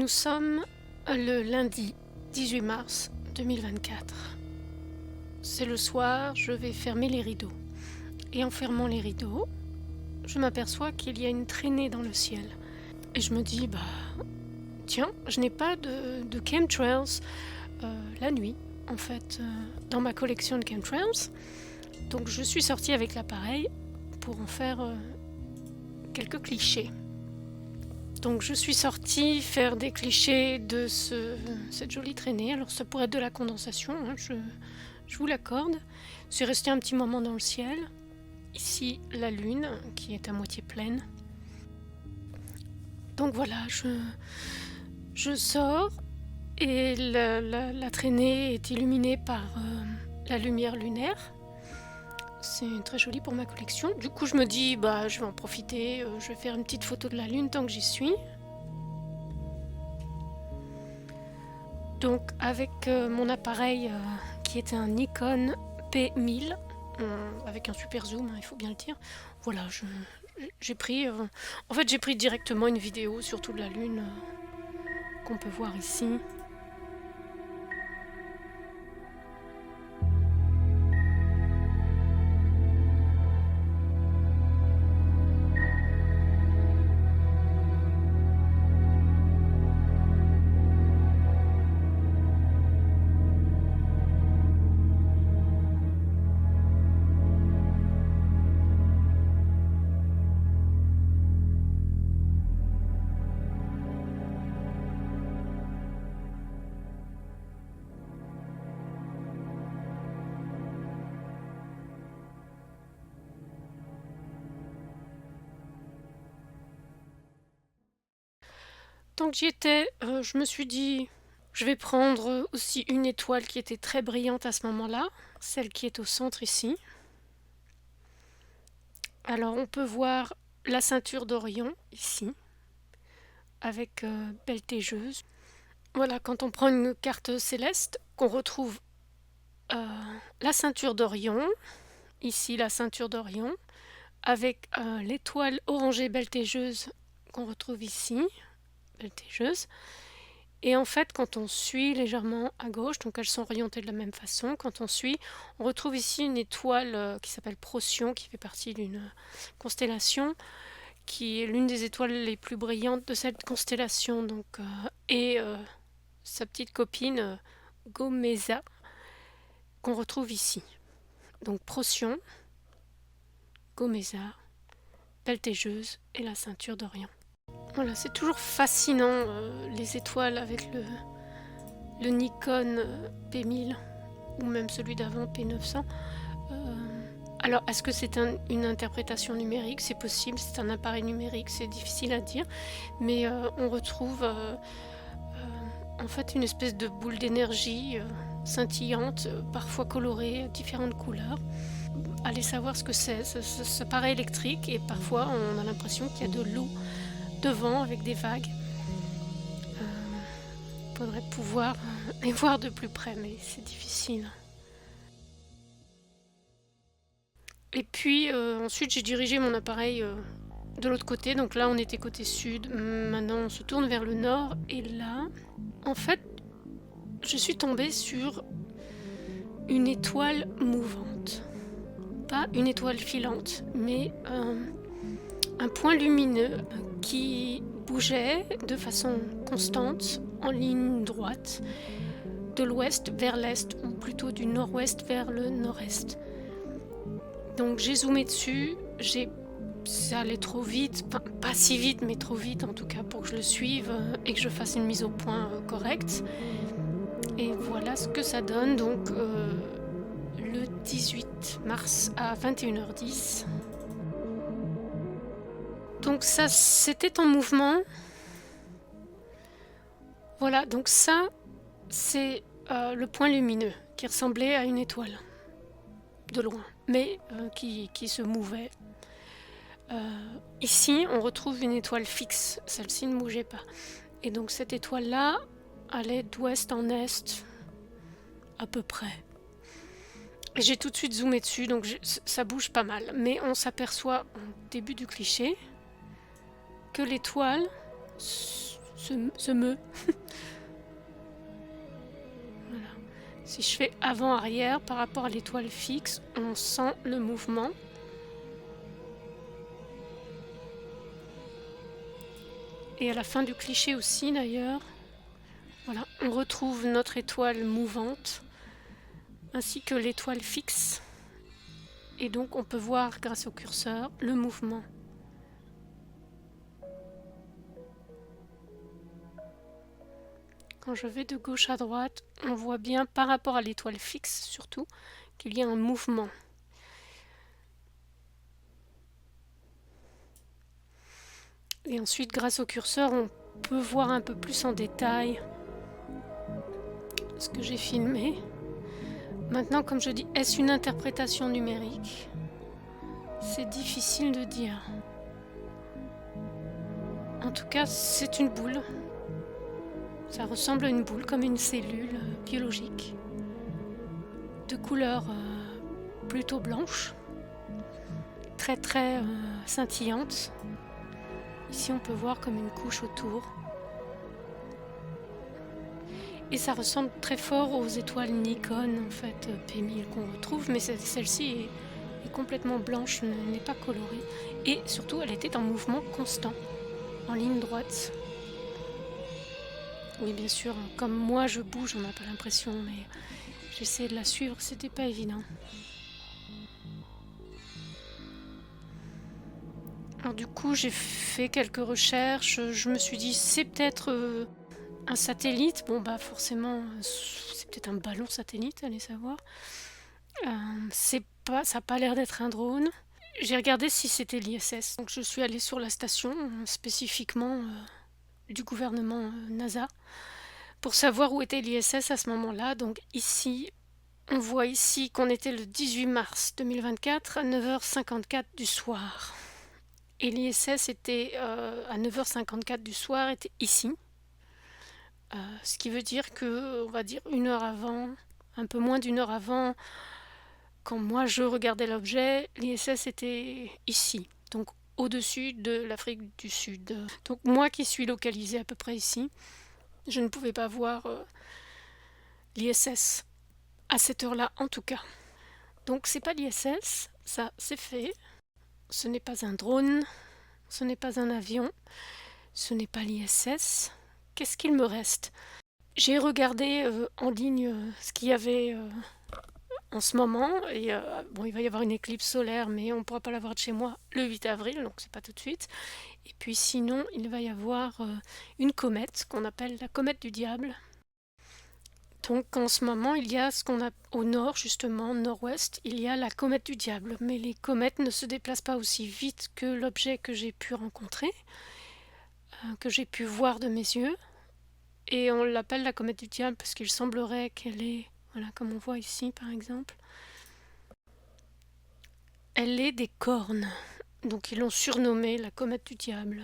Nous sommes le lundi 18 mars 2024. C'est le soir, je vais fermer les rideaux. Et en fermant les rideaux, je m'aperçois qu'il y a une traînée dans le ciel. Et je me dis, tiens, je n'ai pas de chemtrails la nuit, en fait, dans ma collection de chemtrails. Donc je suis sortie avec l'appareil pour en faire quelques clichés. Donc je suis sortie faire des clichés de cette jolie traînée. Alors ça pourrait être de la condensation, hein, je vous l'accorde. Je suis restée un petit moment dans le ciel. Ici la lune qui est à moitié pleine. Donc voilà, je sors et la traînée est illuminée par la lumière lunaire. C'est très joli pour ma collection. Du coup je me dis, je vais en profiter, je vais faire une petite photo de la lune tant que j'y suis. Donc avec mon appareil qui est un Nikon P1000, avec un super zoom, hein, il faut bien le dire. Voilà, j'ai pris directement une vidéo surtout de la lune qu'on peut voir ici. Tant que j'y étais, je me suis dit, je vais prendre aussi une étoile qui était très brillante à ce moment-là, celle qui est au centre ici. Alors on peut voir la ceinture d'Orion ici, avec Beltégeuse. Voilà, quand on prend une carte céleste, qu'on retrouve la ceinture d'Orion, ici la ceinture d'Orion, avec l'étoile orangée Beltégeuse qu'on retrouve ici, Beltégeuse. Et en fait, quand on suit légèrement à gauche, donc elles sont orientées de la même façon, quand on suit, on retrouve ici une étoile qui s'appelle Procyon, qui fait partie d'une constellation, qui est l'une des étoiles les plus brillantes de cette constellation, et sa petite copine Gomeza, qu'on retrouve ici. Donc Procyon, Gomeza, Beltégeuse et la ceinture d'Orion. Voilà, c'est toujours fascinant les étoiles avec le Nikon P1000 ou même celui d'avant P900. Alors, est-ce que c'est une interprétation numérique? C'est possible, c'est un appareil numérique, c'est difficile à dire, mais on retrouve en fait une espèce de boule d'énergie scintillante, parfois colorée, différentes couleurs. Allez savoir ce que c'est, ça paraît électrique et parfois on a l'impression qu'il y a de l'eau devant avec des vagues. Faudrait pouvoir les voir de plus près, mais c'est difficile. Et puis ensuite j'ai dirigé mon appareil de l'autre côté, donc là on était côté sud, maintenant on se tourne vers le nord, et là, en fait, je suis tombée sur une étoile mouvante. Pas une étoile filante, mais un point lumineux qui bougeait de façon constante, en ligne droite, de l'ouest vers l'est, ou plutôt du nord-ouest vers le nord-est. Donc j'ai zoomé dessus, ça allait trop vite, enfin, pas si vite, mais trop vite en tout cas pour que je le suive et que je fasse une mise au point correcte. Et voilà ce que ça donne, donc le 18 mars à 21h10. Donc ça, c'était en mouvement. Voilà, donc ça, c'est le point lumineux qui ressemblait à une étoile, de loin, mais qui se mouvait. Ici, on retrouve une étoile fixe, celle-ci ne bougeait pas. Et donc cette étoile-là allait d'ouest en est, à peu près. Et j'ai tout de suite zoomé dessus, donc ça bouge pas mal. Mais on s'aperçoit au début du cliché que l'étoile se meut. Voilà. Si je fais avant-arrière par rapport à l'étoile fixe, on sent le mouvement. Et à la fin du cliché aussi d'ailleurs, voilà, on retrouve notre étoile mouvante ainsi que l'étoile fixe. Et donc on peut voir grâce au curseur le mouvement. Quand je vais de gauche à droite, on voit bien par rapport à l'étoile fixe surtout qu'il y a un mouvement. Et ensuite grâce au curseur on peut voir un peu plus en détail ce que j'ai filmé. Maintenant, comme je dis, est-ce une interprétation numérique? C'est difficile de dire. En tout cas, c'est une boule. Ça ressemble à une boule, comme une cellule biologique, de couleur plutôt blanche, très très scintillante. Ici, on peut voir comme une couche autour. Et ça ressemble très fort aux étoiles Nikon, en fait, P1000 qu'on retrouve, mais celle-ci est complètement blanche, n'est pas colorée. Et surtout, elle était en mouvement constant, en ligne droite. Oui, bien sûr, comme moi je bouge, on n'a pas l'impression, mais j'essayais de la suivre, c'était pas évident. Alors du coup, j'ai fait quelques recherches, je me suis dit c'est peut-être un satellite. Bon bah forcément, c'est peut-être un ballon satellite, allez savoir. Ça n'a pas l'air d'être un drone. J'ai regardé si c'était l'ISS. Donc je suis allée sur la station, spécifiquement du gouvernement NASA, pour savoir où était l'ISS à ce moment-là. Donc ici, on voit ici qu'on était le 18 mars 2024 à 9h54 du soir. Et l'ISS était à 9h54 du soir, était ici. Ce qui veut dire que, on va dire, une heure avant, un peu moins d'une heure avant, quand moi je regardais l'objet, l'ISS était ici, donc au-dessus de l'Afrique du Sud. Donc moi qui suis localisée à peu près ici, je ne pouvais pas voir l'ISS à cette heure-là en tout cas. Donc c'est pas l'ISS, ça c'est fait. Ce n'est pas un drone, ce n'est pas un avion, ce n'est pas l'ISS. Qu'est-ce qu'il me reste? J'ai regardé en ligne ce qu'il y avait en ce moment. Et bon, il va y avoir une éclipse solaire, mais on ne pourra pas la voir de chez moi le 8 avril, donc c'est pas tout de suite. Et puis sinon, il va y avoir une comète qu'on appelle la comète du diable. Donc en ce moment, il y a ce qu'on a au nord, justement, nord-ouest, il y a la comète du diable. Mais les comètes ne se déplacent pas aussi vite que l'objet que j'ai pu rencontrer, que j'ai pu voir de mes yeux. Et on l'appelle la comète du diable parce qu'il semblerait qu'elle est, voilà, comme on voit ici par exemple, elle ait des cornes. Donc ils l'ont surnommée la comète du diable.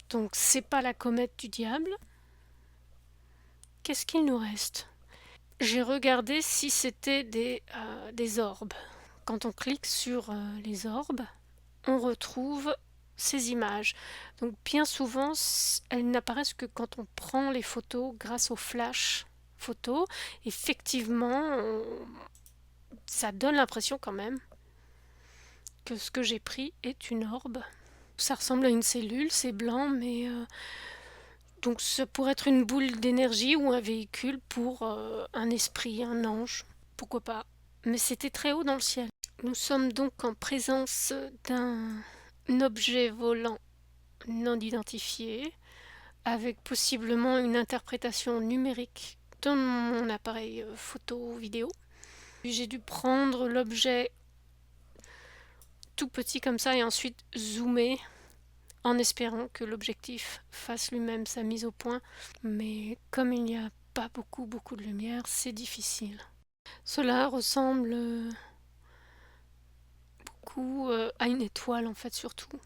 Donc c'est pas la comète du diable. Qu'est-ce qu'il nous reste? J'ai regardé si c'était des orbes. Quand on clique sur les orbes, on retrouve ces images. Donc bien souvent, elles n'apparaissent que quand on prend les photos grâce au flash photo. Effectivement, ça donne l'impression quand même que ce que j'ai pris est une orbe. Ça ressemble à une cellule, c'est blanc, mais donc ça pourrait être une boule d'énergie ou un véhicule pour un esprit, un ange, pourquoi pas. Mais c'était très haut dans le ciel. Nous sommes donc en présence d'un objet volant non identifié, avec possiblement une interprétation numérique de mon appareil photo vidéo. J'ai dû prendre l'objet tout petit comme ça et ensuite zoomer en espérant que l'objectif fasse lui-même sa mise au point. Mais comme il n'y a pas beaucoup de lumière, c'est difficile. Cela ressemble beaucoup à une étoile en fait surtout.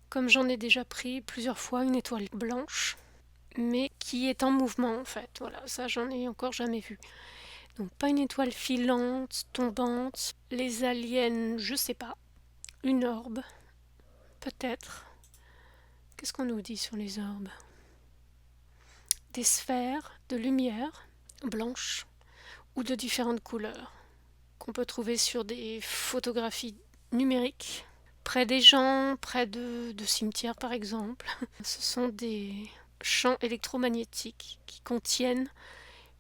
Comme j'en ai déjà pris plusieurs fois, une étoile blanche, mais qui est en mouvement en fait. Voilà, ça j'en ai encore jamais vu. Donc pas une étoile filante, tombante. Les aliens, je sais pas. Une orbe, peut-être. Qu'est-ce qu'on nous dit sur les orbes? des sphères de lumière blanche ou de différentes couleurs qu'on peut trouver sur des photographies numériques, près des gens, près de cimetières par exemple. Ce sont des champs électromagnétiques qui contiennent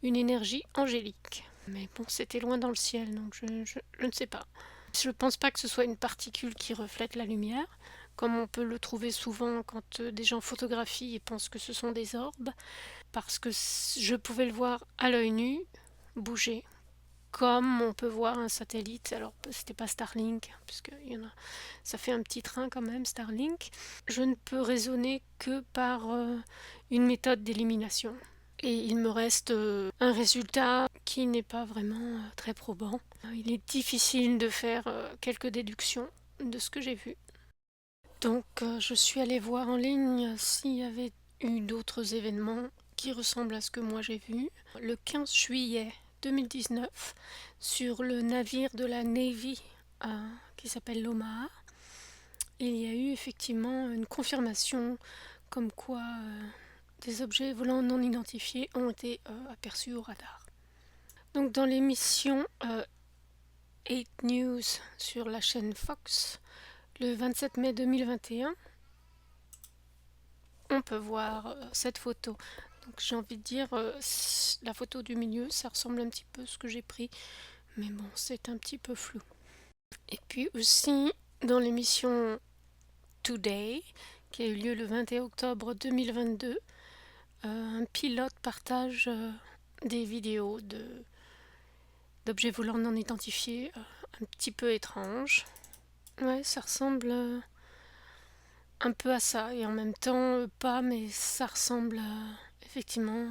une énergie angélique. Mais bon, c'était loin dans le ciel, donc je ne sais pas. Je ne pense pas que ce soit une particule qui reflète la lumière, comme on peut le trouver souvent quand des gens photographient et pensent que ce sont des orbes, parce que je pouvais le voir à l'œil nu bouger, comme on peut voir un satellite. Alors c'était pas Starlink, puisque ça fait un petit train quand même, Starlink. Je ne peux raisonner que par une méthode d'élimination. Et il me reste un résultat qui n'est pas vraiment très probant. Il est difficile de faire quelques déductions de ce que j'ai vu. Donc je suis allée voir en ligne s'il y avait eu d'autres événements qui ressemblent à ce que moi j'ai vu. Le 15 juillet 2019, sur le navire de la Navy qui s'appelle l'Omaha, il y a eu effectivement une confirmation comme quoi des objets volants non identifiés ont été aperçus au radar. Donc dans l'émission 8 News sur la chaîne Fox, le 27 mai 2021, on peut voir cette photo. Donc j'ai envie de dire, la photo du milieu, ça ressemble un petit peu à ce que j'ai pris, mais bon, c'est un petit peu flou. Et puis aussi, dans l'émission Today, qui a eu lieu le 21 octobre 2022, un pilote partage des vidéos d'objets volants non identifiés un petit peu étranges. Ouais, ça ressemble un peu à ça, et en même temps pas, mais ça ressemble effectivement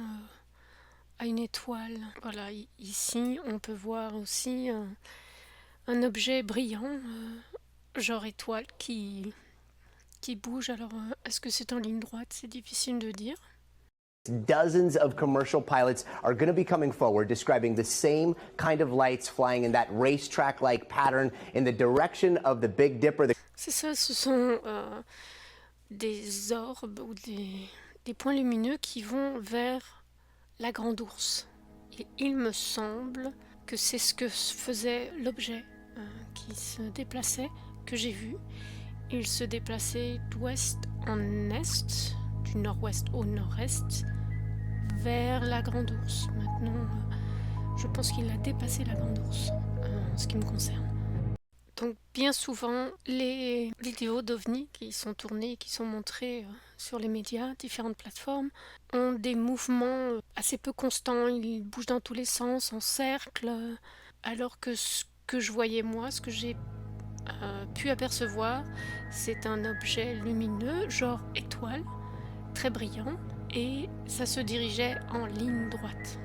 à une étoile. Voilà, ici on peut voir aussi un objet brillant, genre étoile, qui bouge. Alors est-ce que c'est en ligne droite? C'est difficile de dire. Dozens of commercial pilots are going to be coming forward describing the same kind of lights flying in that racetrack-like pattern in the direction of the Big Dipper. C'est ça, ce sont des orbes ou des points lumineux qui vont vers la Grande Ourse. Et il me semble que c'est ce que faisait l'objet qui se déplaçait, que j'ai vu. Il se déplaçait d'ouest en est, du nord-ouest au nord-est, vers la Grande Ourse. Maintenant, je pense qu'il a dépassé la Grande Ourse, en ce qui me concerne. Donc bien souvent, les vidéos d'OVNI qui sont tournées, qui sont montrées sur les médias, différentes plateformes, ont des mouvements assez peu constants. Ils bougent dans tous les sens, en cercle, alors que ce que je voyais moi, ce que j'ai pu apercevoir, c'est un objet lumineux, genre étoile, très brillant, et ça se dirigeait en ligne droite.